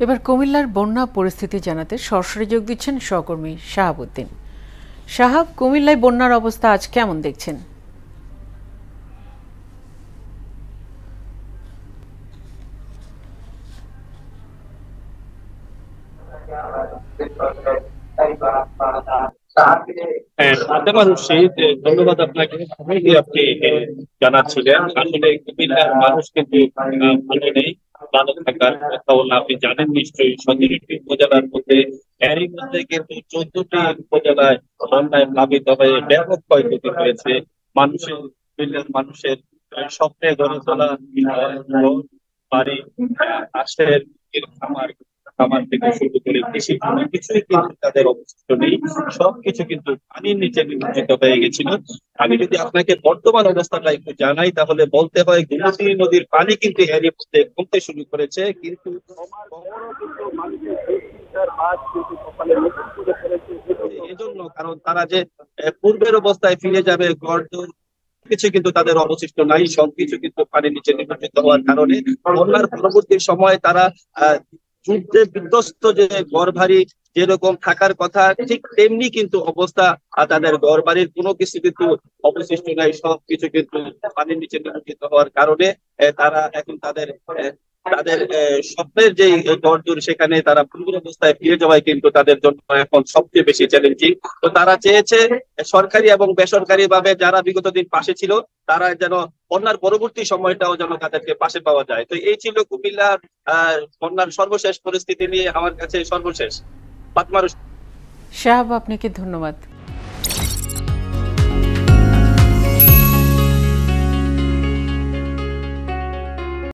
এবার কুমিল্লার বন্যা পরিস্থিতি জানাতে সরাসরি যোগ দিচ্ছেন সহকর্মী শাহাবুদ্দিন। শাহাব, কুমিল্লায় বন্যার অবস্থা আজ কেমন দেখছেন? ধন্যবাদ আপনাকে। আপনি জানাচ্ছিলেন আসলে কুমিল্লার মানুষ কিন্তু ভালো নেই, ভালো থাকার কথাও না। আপনি জানেন নিশ্চয়ই 17টি উপজেলার মধ্যে এরই মধ্যে কিন্তু 14টি উপজেলায় বন্যায় প্লাবিত হয়ে ব্যাপক ক্ষয়ক্ষতি হয়েছে। মানুষের কুমিল্লার মানুষের স্বপ্নে গড়ে তোলা ঘর, বাড়ি, আশের খামার খামার থেকে শুরু করে কৃষি কোনো কিছুই কিন্তু তাদের অবশিষ্ট নেই। সবকিছু কিন্তু পানির নিচে নিমজ্জিত হয়ে গেছিল। আমি যদি আপনাকে বর্তমান অবস্থাটা একটু জানাই তাহলে বলতে হয় গোমতী নদীর পানি কিন্তু এরই মধ্যে কমতে শুরু করেছে, কিন্তু এজন্য কারণ তারা যে পূর্বের অবস্থায় ফিরে যাবে, ঘরদোর কিছু কিন্তু তাদের অবশিষ্ট নাই। সবকিছু কিন্তু পানির নিচে নিমজ্জিত হওয়ার কারণে বন্যার পরবর্তী সময় তারা যুদ্ধে বিধ্বস্ত যে ঘর বাড়ি যেরকম থাকার কথা ঠিক তেমনি কিন্তু অবস্থা। তাদের ঘর বাড়ির কোনো কিছু কিন্তু অবশিষ্ট নাই, সবকিছু কিন্তু পানির নিচে নিমজ্জিত হওয়ার কারণে তারা এখন তাদের তাদের স্বপ্নের যে ঘরদোর সেখানে তারা পূর্বের অবস্থায় ফিরে যাওয়াই কিন্তু তাদের জন্য এখন সবচেয়ে বেশি চ্যালেঞ্জিং। তো তারা চেয়েছে সরকারি এবং বেসরকারি ভাবে যারা বিগত দিন পাশে ছিল তারা যেন বন্যার পরবর্তী সময়টাও যেন তাদেরকে পাশে পাওয়া যায়। তো এই ছিল কুমিল্লার বন্যার সর্বশেষ পরিস্থিতি নিয়ে আমার কাছে সর্বশেষ। শাহাব, আপনাকে ধন্যবাদ।